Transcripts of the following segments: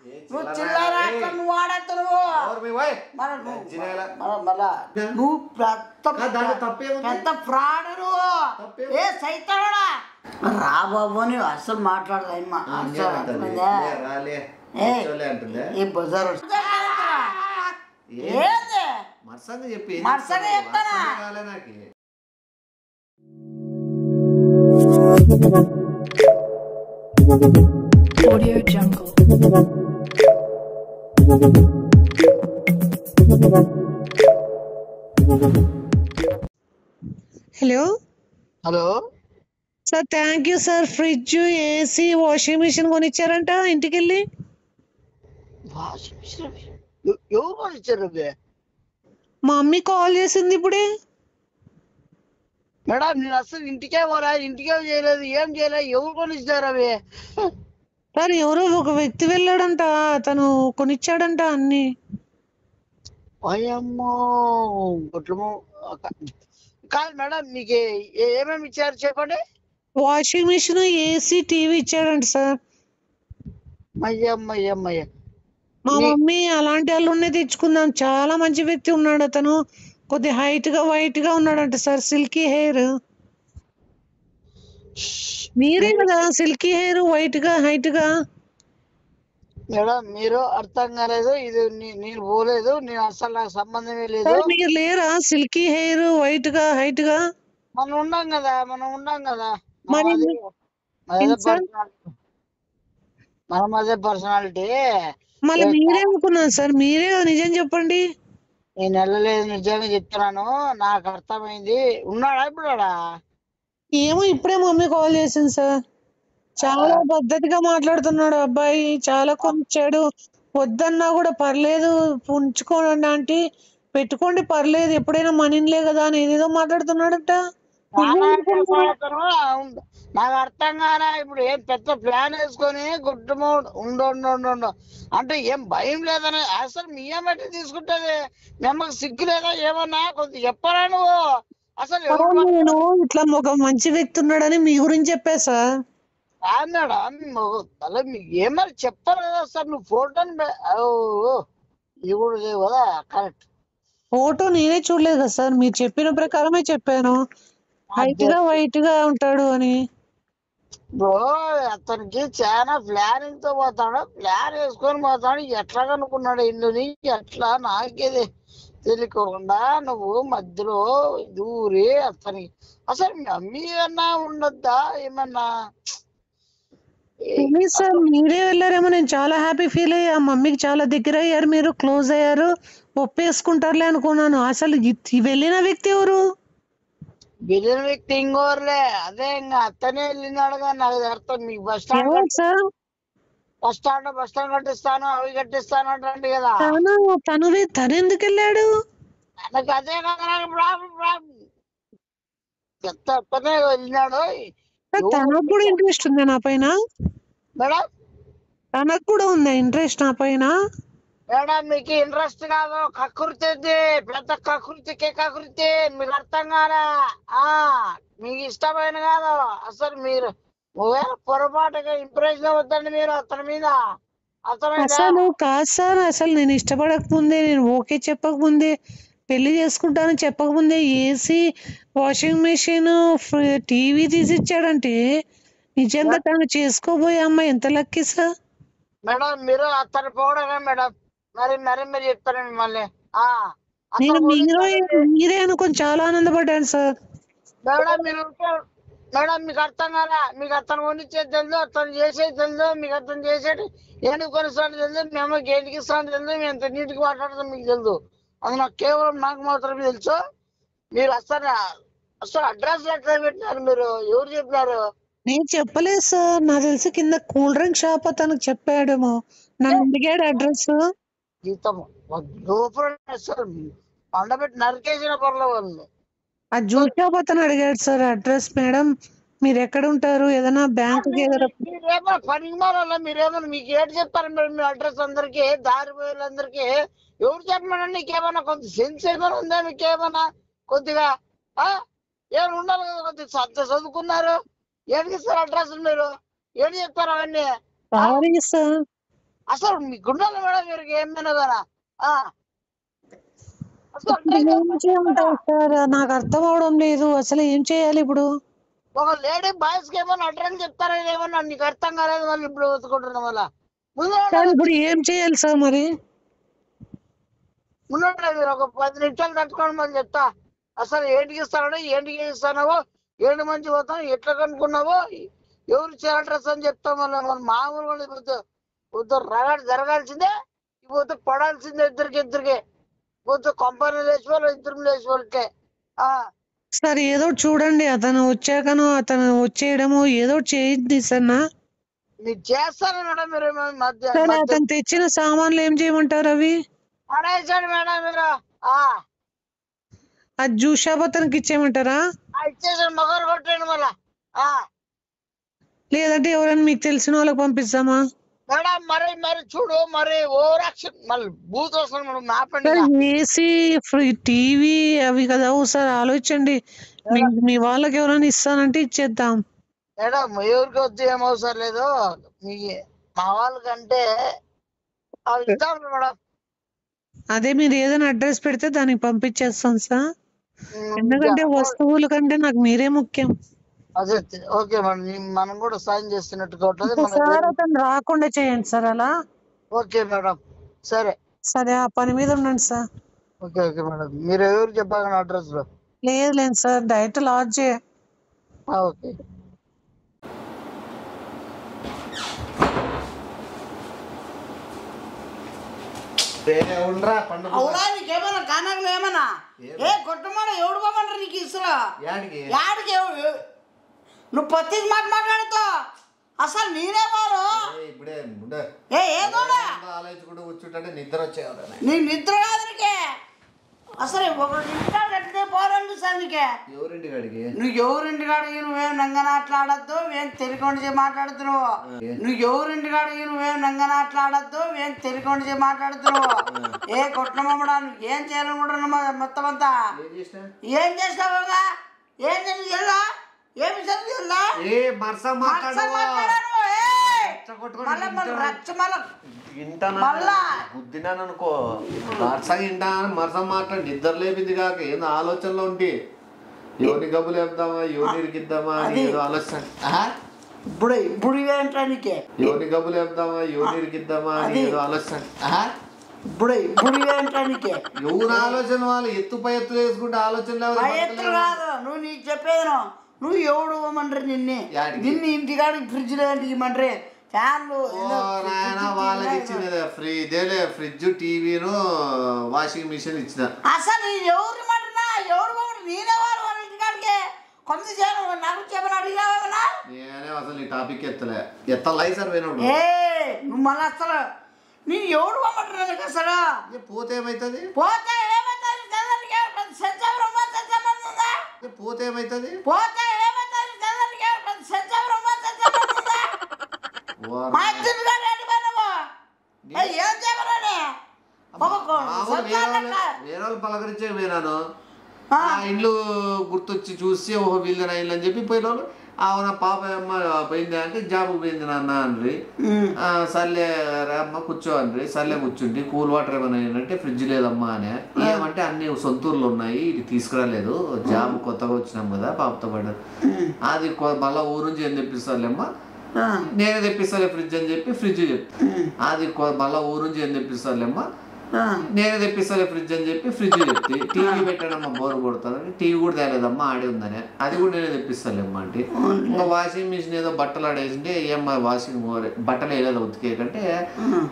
నువ్వు చిల్లర నువ్వు ఆడతావు నువ్వు పెద్ద ఫ్రాడ్ ఏ సైతాడా రా బాబు అని అసలు మాట్లాడదమ్మా ఏ బజార్ ఏంది మర్సంగా చెప్తానా Audio Jungle. Hello hello sir thank you sir fridge AC washing machine కొనిచ్చారంట ఇంటికి వెళ్ళి వాషింగ్ మిషన్ ఎవరు కొనిచ్చారు అవి? మా మమ్మీ కాల్ చేసింది ఇప్పుడే. మేడం నేను అసలు ఇంటికే పోరా, ఇంటికే చేయలేదు, ఏం చేయలేదు, ఎవరు కొనిచ్చారు అవి? సార్ ఎవరో ఒక వ్యక్తి వెళ్ళాడంట, తను కొనిచ్చాడంట అన్ని. అయ్యమ్మో గుట్లము కాదు మేడం, మీకు ఏమేమి ఇచ్చారు చెప్పండి. వాషింగ్ మిషన్ ఏసీ టీవీ ఇచ్చాడంట సార్. అయ్యమ్మయ్యమ్మయ్య మా మమ్మీ అలాంటి వాళ్ళనే తెచ్చుకుందాం, చాలా మంచి వ్యక్తి ఉన్నాడు అతను, కొద్ది హైట్ గా వైట్ గా ఉన్నాడంట సార్, సిల్కీ హెయిర్. మీరే కదా సిల్కీ హెయిర్ వైట్ గా హైట్ గా. మేడం మీరు అర్థం కాలేదు, ఇది నేను పోలేదు, నేను అసలు నాకు సంబంధమే లేదు. మీరు లేరా సిల్కీ హెయిర్ వైట్ గా హైట్ గా? మనం ఉన్నాం కదా మరి మనం అదే పర్సనాలిటీ. మళ్ళీ మీరే అనుకున్నాను సార్, మీరే కదా నిజం చెప్పండి. నేను వెళ్ళలేదు, నిజంగా చెప్తున్నాను, నాకు అర్థమైంది. ఉన్నాడా ఇప్పుడు? ఏమో ఇప్పుడే మమ్మీ కాల్ చేసింది సార్. చాలా పద్ధతిగా మాట్లాడుతున్నాడు అబ్బాయి, చాలా కొంచాడు. వద్దన్నా కూడా పర్లేదు ఉంచుకోండి ఆంటీ, పెట్టుకోండి పర్లేదు, ఎప్పుడైనా మనీలే కదా అని ఏదేదో మాట్లాడుతున్నాడట. నాకు అర్థం కానా ఇప్పుడు ఏం పెద్ద ప్లాన్ వేసుకొని గుడ్డము ఉండు అంటే ఏం భయం లేదని అసలు మీ అమ్మటి తీసుకుంటది. మీ అమ్మకి సిగ్గు లేదా ఏమన్నా కొంచెం చెప్పరా నువ్వు? అసలు నేను ఇట్లా ఒక మంచి వ్యక్తి ఉన్నాడని మీ గురించి చెప్పా సార్. అలా మీకు ఏమని చెప్పారు కదా సార్. నువ్వు ఫోటోని ఇది కూడా లేవు కదా. కరెక్ట్, ఫోటో నేనే చూడలేదు కదా సార్, మీరు చెప్పిన ప్రకారమే చెప్పాను, హైట్ గా వైట్ గా ఉంటాడు అని. అతనికి చాలా ప్లానింగ్ తో పోతాడు, ప్లాన్ వేసుకొని పోతాడు. ఎట్లా కనుక్కున్నాడు ఇల్లుని, ఎట్లా నాకేది తెలియకుండా నువ్వు మధ్యలో దూరి అతనికి అసలు మీ అమ్మి అన్నా ఉండొద్దా ఏమన్నా? సార్ మీరే వెళ్ళారేమో, నేను చాలా హ్యాపీ ఫీల్ అయ్యా, మమ్మీకి చాలా దగ్గర అయ్యారు, మీరు క్లోజ్ అయ్యారు, ఒప్పేసుకుంటారులే అనుకున్నాను. అసలు వెళ్ళిన వ్యక్తి ఎవరు? వెళ్ళిన వ్యక్తి ఇంకోరులే, అదే ఇంకా అతనే వెళ్ళినాడుగా. నాకు అర్థం. మీకు బస్ స్టాండ్ కట్టిస్తాను, అవి కట్టిస్తాను అంటే కదా. తను ఎందుకు వెళ్ళాడు? నాకు అదే కదా అతనే వెళ్ళినాడు. తనకు కూడా ఇంట్రెస్ట్ ఉందా నా పైన? మేడం తనకు కూడా ఉందా ఇంట్రెస్ట్ నా పైన? మేడం మీకు ఇంట్రెస్ట్ కాదు, కకృతి, పెద్ద కకృతి. మీకు అర్థం కాదా? మీకు ఇష్టమైన కాదు అసలు. మీరు పొరపాటుగా ఇంప్రెషన్ అవుద్దండి మీరు అతని మీద. అసలు కాదు సార్, అసలు నేను ఇష్టపడకముందే, నేను ఓకే చెప్పకముందే, పెళ్లి చేసుకుంటాను చెప్పకముందే ఏసీ వాషింగ్ మెషిన్ టీవీ తీసిచ్చాడంటే నిజంగా తను చేసుకోబోయే అమ్మాయి ఎంత లక్కీ సార్. మేడం మీరు అతను పోవడమే మేడం. మరి మీరు చెప్తారు మిమ్మల్ని. నేను మీరే అనుకొని చాలా ఆనందపడ్డాను సార్. మేడం మీకు అర్థం కాదా? మీకు అతను కొనిచ్చేది తెలుసు, అతను చేసేది తెలుసు, మీకు అతను చేసేది ఏంటికి కొనిస్తాను తెలుసు, మేము ఏంటికి ఇస్తాను తెలుసు, మేము ఎంత నీటికి మాట్లాడతాం మీకు తెలుసు. అది నాకు కేవలం నాకు మాత్రమే తెలుసు. మీరు అసలు అడ్రస్ ఎట్లా పెట్టినారు? మీరు ఎవరు చెప్పినారు? నేను చెప్పలేదు సార్, నాకు తెలిసి కింద కూల్ డ్రింక్ షాప్ అతనికి చెప్పాడేమో, నన్ను అడిగాడు అడ్రస్. జీతము లోపల పండబెట్టి నరికేసిన పర్ల వాళ్ళు. ఆ జ్యూస్ షాప్ అతను అడిగాడు సార్ అడ్రస్. మేడం మీరు ఎక్కడ ఉంటారు, ఏదైనా బ్యాంక్ మీరేమో పనికి మారాలా? మీరేమన్నా మీకు ఏంటి చెప్తారు మేడం? మీ అడ్రస్ అందరికి, దారి పోయేళ్ళందరికీ ఎవరు చెప్పమనండి? నీకేమన్నా కొంత సెన్స్ ఏమైనా ఉందా? మీకేమన్నా కొద్దిగా ఏమైనా ఉండాలి కదా, కొద్దిగా చదువుకున్నారు. ఏడికి ఇస్తారు అడ్రస్? మీరు ఏడు చెప్తారు అవన్నీ? అసలు మీ గుండెలు మేడం మీరు ఏమైనా కదా అసలు ఏం చేయమంటారు సార్? నాకు అర్థం అవడం లేదు. అసలు ఏం చేయాలి ఇప్పుడు? ఒక లేడీ బాయ్స్ కి ఏమన్నా అడ్రస్ చెప్తారా ఏమన్నా నీకు అర్థం కాలేదు వాళ్ళు ఇప్పుడు వదుకుంటున్నాం వల్ల సార్ ఇప్పుడు ఏం చేయాలి సార్ మరి? ముందు మీరు ఒక 10 నిమిషాలు తట్టుకోండి మళ్ళీ చెప్తా. అసలు ఏంటికి ఇస్తానో ఏంటికి ఇస్తానో ఏంటి మంచి పోతావు ఎట్లా కనుక్కున్నావో ఎవరు అడ్రస్ అని చెప్తాం మళ్ళీ మన మామూలు వాళ్ళు ఇప్పుడు రగడ జరగాల్సిందే ఇప్పుడు పడాల్సిందే ఇద్దరికి పోతే కంపెనీ లేచిపోవాలి ఇద్దరు లేచిపోలికే సార్ ఏదో చూడండి, అతను వచ్చాకను అతను వచ్చేయడము ఏదో చేయింది సార్. మీరు చేస్తాను మేడం మీరు మధ్య సార్ అతను తెచ్చిన సామాన్లు ఏం చేయమంటారు? అవి పడేసాడు మేడం మీరు ఆ జ్యూస్ షాప్ అతనికి ఇచ్చేయమంటారా? ఇచ్చేసాడు మొగరు కొట్టండి మళ్ళా లేదంటే ఎవరైనా మీకు తెలిసిన వాళ్ళకి పంపిస్తామా? మేడం మరి చూడు మరి ఓవర్ యాక్షన్ మళ్ళీ బూత్ వస్తుంది మేడం మాపండి. ఏసీ ఫ్రీ టీవీ అవి కదా సార్, ఆలోచించండి. మీ వాళ్ళకి ఎవరైనా ఇస్తానంటే ఇచ్చేద్దాం మేడం. ఎవరికి వద్దు ఏం అవసరం లేదు మీ మా వాళ్ళకంటే అవి ఇస్తాం మేడం. అదే మీరు ఏదైనా అడ్రస్ పెడితే దానికి పంపించేస్తాం సార్. ఎందుకంటే వస్తువుల కంటే నాకు మీరే ముఖ్యం. అదే ఓకే మేడం మనం కూడా సాయం చేస్తున్నట్టు సార్ అతను రాకుండా చేయండి సార్ అలా. ఓకే మేడం సరే సరే ఆ పని మీద ఉండండి సార్. Okay madam. మీరు ఎవరు చెప్పాలి అడ్రస్ లో? లేదు సార్ డైరెక్ట్ లాడ్జ్. ఓకే అవునా నీకేమన్నా కానాకులు ఏమన్నా కొట్టమాడ ఎవడు పోమంటారు నీకు ఇసురా యాడికి నువ్వు ప్రతి మాట మాట్లాడుతావు. అసలు నేనే వారు ఏదో నిద్ర వచ్చేవాడు నీ నిద్ర కాదుకే అసలు ఒకటి పోరండి సార్ నీకే. నువ్వు ఎవరింటి కాడికి నువ్వేం నంగనాట్లాడద్దు ఏం తెలికొండి మాట్లాడుతున్నావు. నువ్వు ఎవరింటి కాడికి నువ్వేం నంగనాట్లాడద్దు ఏం తెలికొండి మాట్లాడుతున్నావు. ఏ కొట్టమమ్మడా నువ్వు ఏం చేయాలనుకుంటున్నావు మొత్తం అంతా ఏం చేస్తావు? ఏం చేయాలా ఏమి చదివిలా బుద్ధినాననుకో మరసంగా ఇంటా మరసం మాట్లాడి నిద్ర లేపింది కాక ఏందో ఆలోచనలో ఉంటే ఎవరిని గబ్బులు వేద్దామా ఎవరిని ఇరికిద్దామా అని ఏదో ఆలోచన. ఇప్పుడు ఏంటానికి ఎవరిని గబ్బులు వేద్దామా ఎవరిని ఇరికిద్దామా అని ఏదో ఆలోచన. ఇప్పుడు ఏంటానికి ఎవరు ఆలోచన వాళ్ళు ఎత్తుపై ఎత్తులు వేసుకుంటే ఆలోచన ఎత్తులు కాదు. నువ్వు నీకు చెప్పేది నువ్వు ఎవడు ఇవ్వమంటారు నిన్ను ఇంటికాడికి ఫ్రిడ్జ్ లో ఇవ్వమంటారు ఫ్యాన్లు వాళ్ళకి ఇచ్చింది ఫ్రిడ్జ్ టీవీను వాషింగ్ మిషన్ ఇచ్చిన. అసలు ఎవరు మంటున్నా ఎవరు నేనే వాడు వాళ్ళ ఇంటికాడికి కొంత చేయను నాకు చెప్పని అడిగినా నేనే అసలు ఈ టాపిక్ ఎత్తలే సార్ పోయినప్పుడు నువ్వు మళ్ళీ అసలు నేను ఎవడు ఇవ్వమంటున్నాను అసలు పోతే ఏమైతుంది పోతే ఏమైతుంది పోతే ఏమైతుంది పోతే ఏమైతుంది వేరే వాళ్ళు పలకరించే పోయినాను. ఆ ఇల్లు గుర్తొచ్చి చూసి ఓహో వీళ్ళనా ఇల్లు అని చెప్పి పోయిన వాళ్ళు అవునా పాప అమ్మ పోయింది అంటే జాబ్ పోయింది నాన్న అండ్రి. సర్లే అమ్మ కూర్చో అండ్రి. సర్లే కూర్చుంటే కూల్ వాటర్ ఏమైనా ఏంటంటే ఫ్రిడ్జ్ లేదమ్మా అని. ఏమంటే అన్ని సొంతూరులో ఉన్నాయి ఇది తీసుకురాలేదు జాబ్ కొత్తగా వచ్చినాం కదా పాపతో పడ్డారు అది మళ్ళా ఊరు నుంచి ఏం తెప్పిస్తారులేమ్మా నేనే తెప్పిస్తాలే ఫ్రిడ్జ్ అని చెప్పి ఫ్రిడ్జ్ చెప్తా. అది మళ్ళా ఊరు నుంచి ఏం తెప్పిస్తారులేమ్మా నేనే తెప్పిస్తాలే ఫ్రిడ్జ్ అని చెప్పి ఫ్రిడ్జ్ చెప్తే టీవీ పెట్టాడమ్మా బోర్ కొడతానని టీవీ కూడా తేలేదమ్మా ఆడి ఉందని అది కూడా నేనే తెప్పిస్తాలేమ్మా అంటే. ఇంకా వాషింగ్ మిషన్ ఏదో బట్టలు ఆడేసింటే ఏమ్మా వాషింగ్ బట్టలు వేయలేదు ఉతికేయకంటే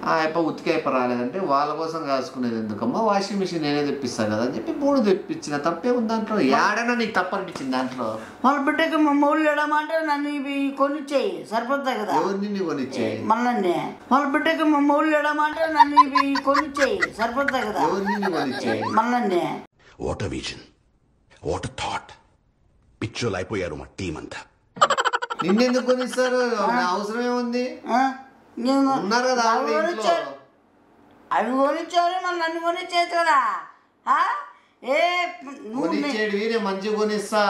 ఆ అప్ప ఉతికేప రాలేదంటే వాళ్ళ కోసం కాసుకునేది ఎందుకమ్మా వాషింగ్ మిషన్ నేనే తెప్పిస్తాను కదా అని చెప్పి 3 తెప్పించిన. తప్పే ఉంది దాంట్లో ఏడైనా నీకు తప్పనిపించింది దాంట్లో. వాళ్ళ బిడ్డకి మా మూడు ఎడమంటే నన్ను ఇవి కొనిచ్చేయి సరిపోతాయి కదా. ఎవరిని కొనిచ్చేయి మళ్ళీ వాళ్ళ బిడ్డకి మా మూడు ఎడమంటే నన్ను ఇవి కొనిచ్చేయి సరిపోతాయి కదా. మళ్ళీ వాటర్ విజన్ వాటర్ థాట్ పిక్చర్లు అయిపోయారు మా టీం అంతా. నిన్నెందుకు కొనిస్తారు అవసరం ఏముంది ఉన్నారు కదా అవి కొనిచ్చారు మళ్ళీ నన్ను కొనిచ్చేది కదా. కొనిచ్చేడు వీరే మంచిగా కొనిస్తా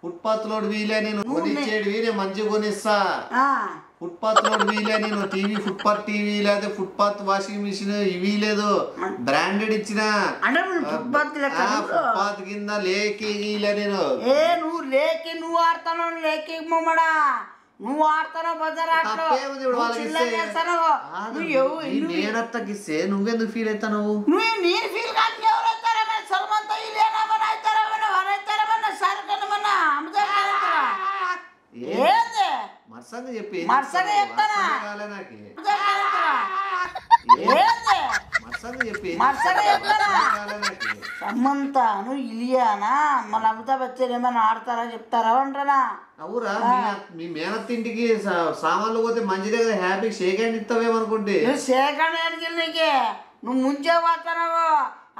ఫుట్పాత్ లోడు వీలే నేను కొనిచ్చేడు వీరే మంచిగా కొనిస్తా ఫుట్పాత్ రోడ్ వీలే నేను టీవీ ఫుట్పాత్ టీవీ లేదా ఫుట్పాత్ వాషింగ్ మిషన్ ఇవి లేదు బ్రాండెడ్ ఇచ్చిన ఫుట్పాత్ కింద లేకి నేను నువ్వు లేకి నువ్వు ఆడతాను లేకి మొమ్మడా నువ్వు ఆడతావు బజార్ మేనత్తకిస్తే నువ్వెందుకు ఫీల్ అవుతావు నువ్వు నేను ఫీల్ కాదు ఎవరైతారా సల్మంతా ఇల్లేనామని అవుతారా వరైతారా సరుకనమన్నా అమ్ముతారా ఏంది మర్సంగా చెప్పి మర్సంగా చెప్తానా నాకు ఏంది మర్సంగా చెప్పి మర్సంగా చెప్తానా సమ్మంతాను ఇలియానా మన అమితాబ్ బచ్చన్ ఏమైనా ఆడతారా చెప్తారా అంటారా అవురా మీ మేనత్తింటికి సామాన్లు పోతే మంచి దగ్గర హ్యాపీ షేక్ హ్యాండ్ ఇస్తావేమనుకుంటే నువ్వు షేక్ హ్యాండ్ నీకే నువ్వు ముంచే పోతున్నావు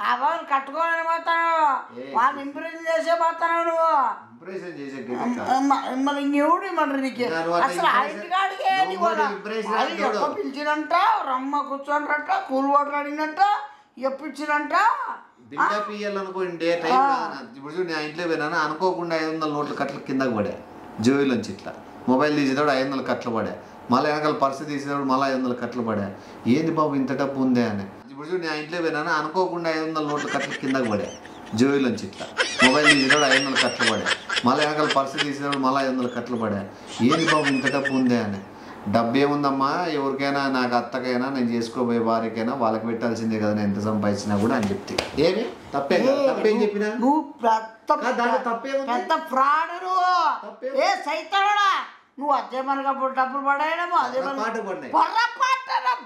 ఆ బాబుని కట్టుకోవాలని పోతాను వాళ్ళు ఇంప్రెషన్ చేసే పోతాను నువ్వు ఇంప్రెషన్ చేసే మరి ఇంకెవడు ఇమ్మంటారు నీకు అసలు ఆ ఇంటికాడికే పిలిచినంట రమ్మ కూర్చోండ్రంట కూల్ వాటర్ అడిగినట్ట ఎప్పించినంట బిల్డప్ ఇయ్యాలనుకోండి టైం ఇప్పుడు చూడు నేను ఇంట్లో పోయినాను అనుకోకుండా 500 నోట్లు కట్టలు కిందకు పడా జోయిలోంచి ఇట్లా మొబైల్ తీసేటప్పుడు 500 కట్టలు పడా మళ్ళీ వెనకాల పర్సు తీసేటప్పుడు మళ్ళీ 500 కట్టలు పడా ఏంది బాబు ఇంత డబ్బు ఉందే అని ఇప్పుడు చూడు నేను ఇంట్లో పోయినాను అనుకోకుండా 500 నోట్లు కట్టలు కిందకు పడా జోయిలోంచి ఇట్లా మొబైల్ తీసేటప్పుడు 500 కట్టలు పడా మళ్ళీ వెనకాల పర్సు తీసేటప్పుడు మళ్ళీ 500 కట్టలు పడా ఏంది బాబు ఇంత డబ్బు ఉందే అని డబ్బు ఏముందమ్మా ఎవరికైనా నాకు అత్తకైనా నేను చేసుకోబోయే వారికైనా వాళ్ళకి పెట్టాల్సిందే కదా నేను ఎంత సంపాదించినా కూడా అని చెప్తే ఏమి తప్పేం చెప్పినా నువ్వు తప్పేముంది ఫ్రాడ్ ఏ సైతాడా నువ్వు అదే మనకప్పుడు డబ్బులు పడేయడము అదే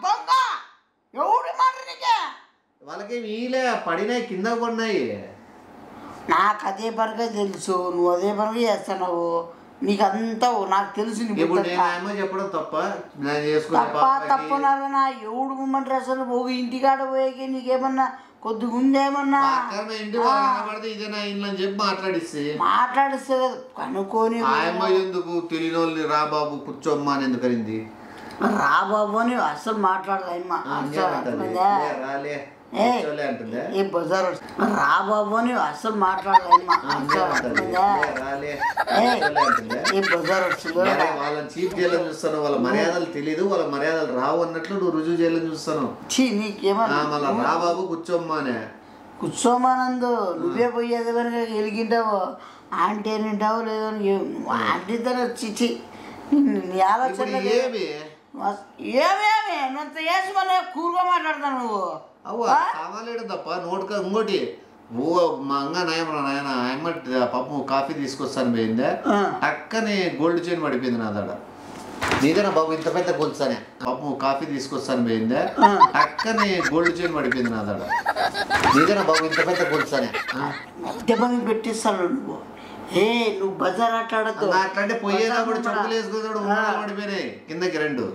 బొంగ ఎవడి మాట నీకే వాళ్ళకి వీలే పడినాయి కింద పడినాయి నాకు అదే పనిగా తెలుసు నువ్వు అదే పనిగా చేస్తున్నావు నీకంతా నాకు తెలుసు చెప్పడం తప్ప తప్పనా ఎవడు ముమ్మంటారు అసలు పోగు ఇంటికాడ పోయేకి నీకేమన్నా కొద్దిగా ఉందేమన్నా మాట్లాడిస్తే కనుక్కొని ఎందుకు తెలియని వాళ్ళని రా బాబు కూర్చోమ్మా అని ఎందుకు అయింది రా బాబు అని అసలు మాట్లాడదమ్మా ఏ బజార్ రా బాబు అని అసలు మాట్లాడదమ్మా ఏ బజార్ వాళ్ళని చీప్ చేయాలని చూస్తాను వాళ్ళ మర్యాదలు తెలియదు వాళ్ళ మర్యాదలు రావు అన్నట్లు నువ్వు రుజువు చేయాలని చూస్తాను నీకేమన్నా మళ్ళీ రా బాబు కూర్చోమ్మానే కూర్చోమానందు నువ్వే పోయేది కనుక వెలిగింటావు ఆంటీ అని వింటావు లేదో ఆంటీ తన చిచి నీ ఆలోచన ఏమేమి నువ్వు వేసి మళ్ళీ కూరుగా మాట్లాడతావు నువ్వు సామాన్లేడు తప్ప నోటుక ఇంకోటి మా అంగ నాయన ఆయమ్మ పప్పు కాఫీ తీసుకొస్తాను పోయిందే టక్కని గోల్డ్ చైన్ పడిపోయింది నా దగ్గర నీదేనా బాబు ఇంత పెద్ద గొలుసానే పప్పు కాఫీ తీసుకొస్తాను పోయిందే టక్కని గోల్డ్ చైన్ పడిపోయింది నా దగ్గర నీదేనా బాబు ఇంత పెద్ద గొలుసానే పెట్టిస్తాను నువ్వు ఏ నువ్వు బజార్ ఆటలాడద్దు అట్లాంటే పోయేటప్పుడు చెప్పులు వేసుకుంటాడు పడిపోయినాయి కిందకి 2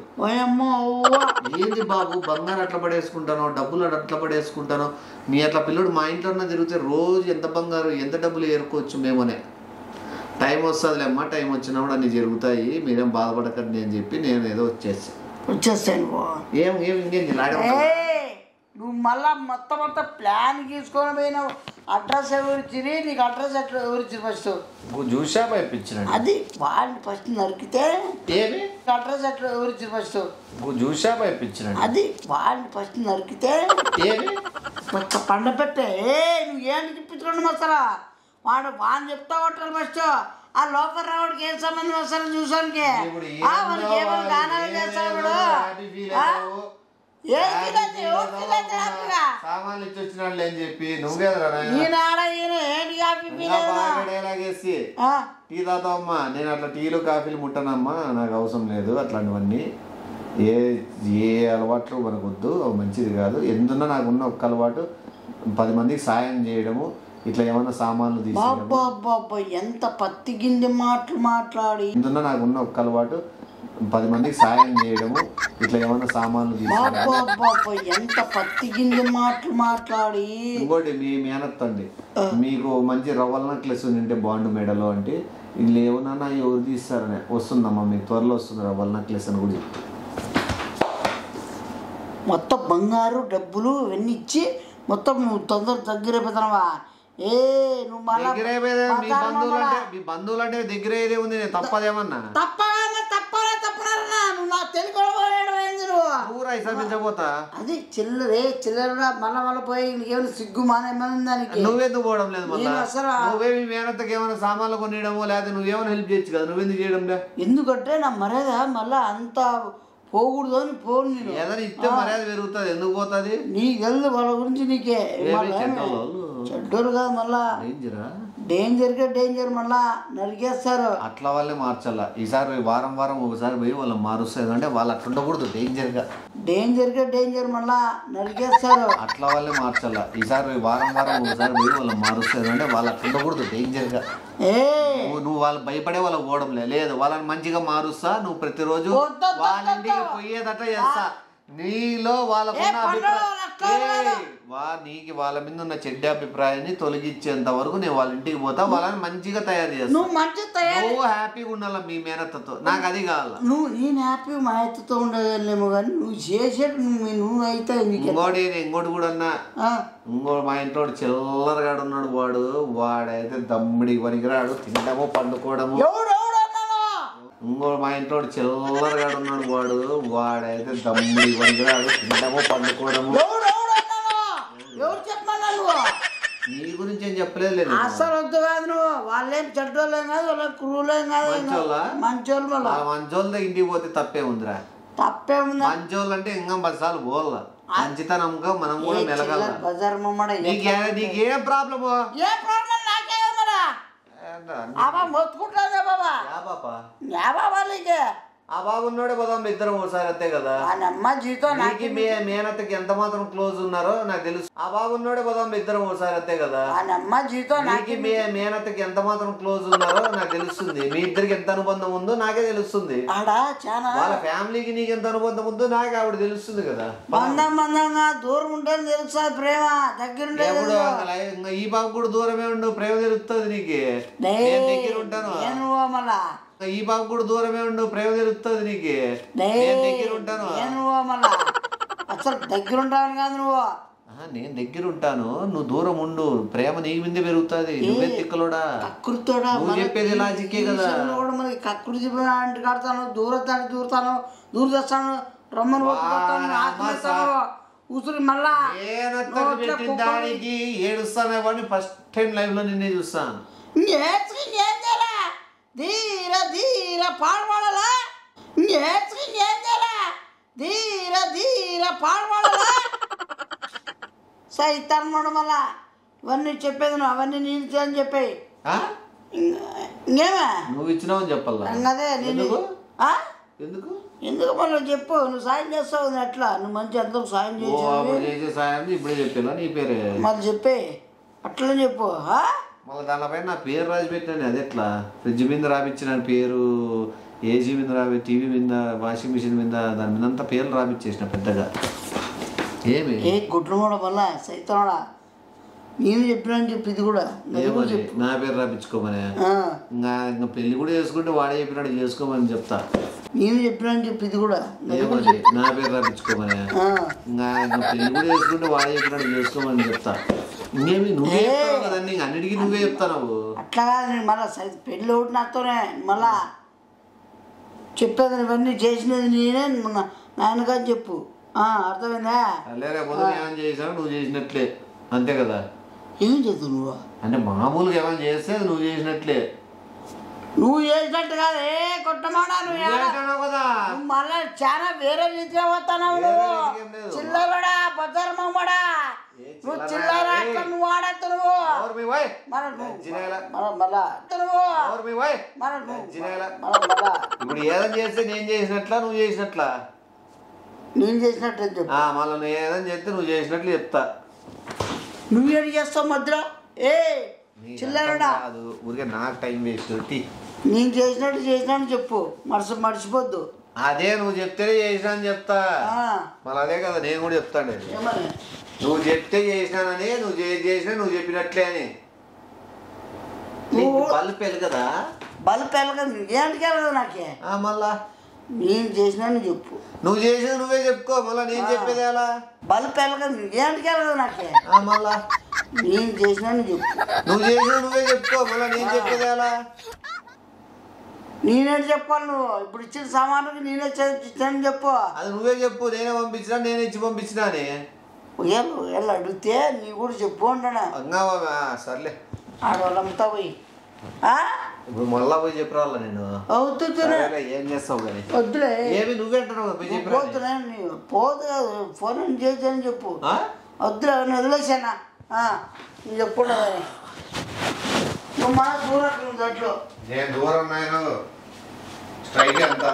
ఏంది బాబు బంగారు అట్లా పడేసుకుంటాను డబ్బులు అట్లా పడేసుకుంటాను నీ అట్లా పిల్లడు మా ఇంట్లో తిరిగితే రోజు ఎంత బంగారు ఎంత డబ్బులు ఏరుకోవచ్చు మేమనే టైం వస్తుందిలేమ్మా టైం వచ్చినప్పుడు అన్ని జరుగుతాయి మీరేం బాధపడకండి అని చెప్పి నేను ఏదో వచ్చేస్తాను నువ్వు మళ్ళా మొత్తం ప్లాన్ గీసుకొని పోయినావు అడ్రస్ ఎవరిచ్చిరి నీకు అడ్రస్ ఎట్లా ఎవరిచ్చిరు ఫస్ట్ చూసా పంపించిన అది వాళ్ళని ఫస్ట్ నరికితే ఏమి అడ్రస్ ఎట్లా ఎవరిచ్చిరు ఫస్ట్ చూసా పంపించిన అది వాళ్ళని ఫస్ట్ నరికితే ఏమి పండ పెట్టే నువ్వు ఏంటి తిప్పించుకోండి మస్తారా వాడిని చెప్తా కొట్టాలి ఫస్ట్ ఆ లోపల రావుడికి ఏం సంబంధం వస్తారని చూసానికి వాడికి ఏమైనా గానాలు చేస్తాడు సామాన్లు ఇచ్చి వచ్చినాడు అని చెప్పి నువ్వే టీ తాతావమ్మా నేను అట్లా టీలు కాఫీలు ముట్టనమ్మా నాకు అవసరం లేదు అట్లాంటివన్నీ ఏ అలవాట్లు మనకు వద్దు మంచిది కాదు ఎందున్నా నాకున్న ఒక్క అలవాటు 10 మందికి సాయం చేయడము ఇట్లా ఏమన్నా సామాన్లు తీసుకో ఎంత పత్తి గింజ మాట్లాడి ఎందున్నా నాకున్న ఒక్క అలవాటు 10 మందికి సాయం చేయడము ఇట్లా ఏమన్నా సామాన్లు తీసుకో ఎంత పత్తి గింజ మాట్లాడి ఇంకోటి మీ మేనత్తండి మీకు మంచి రవ్వల నెక్లెస్ ఉంటే బాండు మెడలో అంటే వీళ్ళు ఏమన్నా ఎవరు తీస్తారని వస్తుందమ్మా మీకు త్వరలో వస్తుంది రవ్వల నెక్లెస్ అని కూడా మొత్తం బంగారు డబ్బులు ఇవన్నీ ఇచ్చి మొత్తం నువ్వు తొందర దగ్గర అయిపోతున్నావా నువ్వు మీ బంధువులు అంటే దగ్గర ఏదే ఉంది తప్పదేమన్నా తప్పనా నువ్వు నా ఈసారి పెంచకపోతా. అది చిల్లర మళ్ళా పోయి నీకేమైనా సిగ్గు మానేమని దానికి నువ్వెందుకు పోవడం లేదు మళ్ళీ? అసలు నువ్వే మీ మేనత్తకి ఏమైనా సామాన్లు కొనియడమో లేకపోతే నువ్వేమైనా హెల్ప్ చేయొచ్చు కదా, నువ్వెందుకు చేయడం లే? ఎందుకంటే నా మర్యాద మళ్ళా అంత పోకూడదు అని పోను నేను. ఏదైనా ఇస్తే మర్యాద పెరుగుతుంది, ఎందుకు పోతుంది? నీకు తెలుసు వాళ్ళ గురించి నీకే. చెడ్డోరు కాదు మళ్ళా డేంజర్ మళ్ళా నరికేస్తారు. అట్లా వాళ్ళే మార్చాలా. ఈసారి వారం ఒకసారి పోయి వాళ్ళని మారుస్తుంది అంటే వాళ్ళు అట్లా ఉండకూడదు. డేంజర్ మళ్ళా నరికేస్తారు. అట్లా వాళ్ళే మార్చాలా. ఈసారి వారం ఒకసారి పోయి వాళ్ళని మారుస్తుంది అంటే వాళ్ళు అట్లా ఉండకూడదు. డేంజర్గా నువ్వు వాళ్ళు భయపడే వాళ్ళకి పోవడం లేదు, వాళ్ళని మంచిగా మారుస్తా. నువ్వు ప్రతిరోజు వాళ్ళ ఇంటికి పోయేదట్లా చేస్తా. నీలో వాళ్ళకున్న నీకు వాళ్ళ మీద ఉన్న చెడ్డ అభిప్రాయాన్ని తొలగించేంత వరకు నేను వాళ్ళ ఇంటికి పోతా. వాళ్ళని మంచిగా తయారు చేస్తా. నువ్వు హ్యాపీగా ఉండాల మీ మేనత్తతో. నాకు అది కావాల. నేను హ్యాపీ మా అత్తతో ఉండగలేమో కానీ నువ్వు చేసేది నువ్వు అయితే ఇంకోటి కూడా అన్నా. ఇంకోటి మా ఇంట్లో చిల్లరగాడు ఉన్నాడు. వాడైతే దమ్ముడికి పనికిరాడు. తినడము పండుకోవడము. ఇంకోటి మా ఇంట్లో చిల్లరగాడు ఉన్నాడు. వాడైతే దమ్ముడికి పనికిరాడు. తినడము పండుకోవడము. నీ గురించి ఏం చెప్పలేదు లేదు. అసలు వద్దు కాదు. నువ్వు వాళ్ళేం చెడ్డోళ్ళేం కాదు, వాళ్ళ క్రూలేం కాదు. మంచోళ్ళు మంచోళ్ళ ఇంటికి పోతే తప్పే ఉందిరా. తప్పేముంది? మంచోళ్ళు అంటే ఇంకా 10 సార్లు పోవాల. మంచితనంగా మనం కూడా మెలగాల. నీకేం ప్రాబ్లము? ఏ ప్రాబ్లం నాకే కదా. మొత్తుకుంటాదే బాబా. ఆ బాబు ఉన్నాడే పోదాం ఇద్దరం ఒకసారి, అంతే కదా. మేనత్తకి ఎంత మాత్రం క్లోజ్ ఉన్నారో నాకు తెలుసు. ఆ బాబు ఉన్నాడే పోదాం ఇద్దరం ఒకసారి, అంతే కదా. మేనత్తకి ఎంత మాత్రం క్లోజ్ ఉన్నారో నాకు తెలుస్తుంది. మీ ఇద్దరికి ఎంత అనుబంధం ఉందో నాకే తెలుస్తుంది. వాళ్ళ ఫ్యామిలీకి నీకు ఎంత అనుబంధం ఉందో నాకే ఆవిడ తెలుస్తుంది కదా. దూరం ఉంటే తెలుసా ప్రేమ, దగ్గర ఈ బాబు కూడా దూరమే ఉండు, ప్రేమ తెలుస్తుంది నీకు. నేను దగ్గర ఉంటాను. ఈ బాబు కూడా దూరమే ఉండు, ప్రేమ తెలుస్తుంది నీకు. నేను దగ్గర ఉంటాను. అసలు దగ్గర ఉంటాను కాదు నువ్వు. నేను దగ్గర ఉంటాను, నువ్వు దూరం ఉండు. ప్రేమ నీ మీద పెరుగుతుంది. నువ్వే తిక్కలోడా. నువ్వు చెప్పేది లాజిక్కే కదా. మరి కక్కుడు అంటు కడతాను, దూరతాను, దూర తెస్తాను, రమ్మను ఉసురు మళ్ళా దానికి ఏడుస్తానే వాడిని ఫస్ట్ టైం లైవ్ లో నిన్నే చూస్తాను. ధీర పాడవాడలా ధీర పాడవాడలా సైతాన్ మళ్ళా ఇవన్నీ చెప్పేది నువ్వు. అవన్నీ నేను అని చెప్పాయి. ఇంకేమే నువ్వు ఇచ్చినావని చెప్పాలా? అదే నేను ఎందుకు మళ్ళీ చెప్పు. నువ్వు సాయం చేస్తావు ఎట్లా? నువ్వు మంచి అందరూ సాయం చేసే ఇప్పుడే చెప్పేలా నీ పేరే మళ్ళీ చెప్పే అట్లా చెప్పు. మళ్ళీ దానిపైన నా పేరు రాసి పెట్టాను. అది ఎట్లా? ఫ్రిడ్జ్ మీద రాపిచ్చిన పేరు, ఏసీ మీద టీవీ మీద, వాషింగ్ మిషన్ మీద, దాని మీద అంతా పేర్లు రాపిచ్చేసిన పెద్దగా. ఏమి గుడ్లు కూడా మళ్ళా సైతాడా నేను చెప్పినాను చెప్పి ఇది కూడా నా పేరు రాపించుకోమని. ఇంకా పెళ్లి కూడా చేసుకుంటే వాడే చెప్పినాడు చేసుకోమని చెప్తా. నేను చెప్పినాను చెప్పి ఇది కూడా నా పేరు రాపించుకోమని. ఇంకా పెళ్లి కూడా చేసుకుంటే వాడే చెప్పినాడు చేసుకోమని చెప్తా. ఇంకేమి నువ్వే చెప్తావు కదండి, అన్నిటికీ నువ్వే చెప్తావు. అట్లా కాదు నేను మళ్ళా పెళ్ళి ఒకటి నాతోనే మళ్ళా చెప్పేది. ఇవన్నీ చేసినది నేనే నాయనగా చెప్పు. అర్థమైందా? రేపు ఏమైనా చేసావు నువ్వు చేసినట్లే, అంతే కదా. ఏం చేస్తావు నువ్వు? అంటే మామూలుగా ఏమైనా చేస్తే నువ్వు చేసినట్లే. నువ్వు చేసినట్టు కాదు. కొట్టమాడా నువ్వు మళ్ళా చాలా వేరే రీతిగా పోతున్నావు. నువ్వు చిల్లరడా బజారమ్మడా నువ్వు చిల్లర నువ్వు ఆడద్దు. నువ్వు ఇప్పుడు ఏదైనా చేస్తే నేను చేసినట్లా నువ్వు చేసినట్లా? నేను చేసినట్టు చెప్పు. మళ్ళీ నువ్వు ఏదైనా చేస్తే నువ్వు చేసినట్లు చెప్తా. నువ్వేం చేస్తావు మధ్యలో? చిల్లరడా ఊరికే నాకు టైం వేస్ట్. నేను చేసినట్టు చెప్పు, మర్చిపోద్దు. అదే నువ్వు చెప్తేనే చేసినా అని చెప్తా. మళ్ళీ అదే కదా నేను కూడా చెప్తాను. నువ్వు చెప్తే చేసినానని, నువ్వు చేసినా నువ్వు చెప్పినట్లే అని. బల్బు పెళ్ళగదా? బల్బు పెళ్ళగదు. ఏంటికి వెళ్ళదు నాకే. మళ్ళా నేను చేసినా చెప్పు. నువ్వు చేసినా నువ్వే చెప్పుకో. మళ్ళీ నేను చెప్పేది ఎలా? బల్బు పెళ్ళగదు. ఏంటికి వెళ్ళదు నాకే. మళ్ళా నేను చేసినా చెప్పు. నువ్వు చేసినా నువ్వే చెప్పుకో. మళ్ళీ నేను చెప్పేది ఎలా? నేనేంటి చెప్పాలి నువ్వు ఇప్పుడు ఇచ్చిన సామాన్లకి నేనే ఇచ్చానని చెప్పు. అది నువ్వే చెప్పు. నేనే పంపించినా, నేనే ఇచ్చి పంపించినా అని వీళ్ళు అడిగితే నీ కూడా చెప్పు అంటానా. సర్లే ఆడవాళ్ళు అమ్ముతా పోయి ఇప్పుడు మళ్ళా పోయి చెప్పరాల నేను. అవుతున్నా ఏం చేస్తావు కానీ వద్దులే. ఏమి నువ్వే అంటున్నావు పోయి చెప్పి పోతున్నా పోదు ఫోన్ చేసాను చెప్పు. వద్దులే వదిలేసానా నువ్వు చెప్పుకుంటావని. నువ్వు మన దూరం దాంట్లో నేను దూరం నాయన స్ట్రైక్ అంతా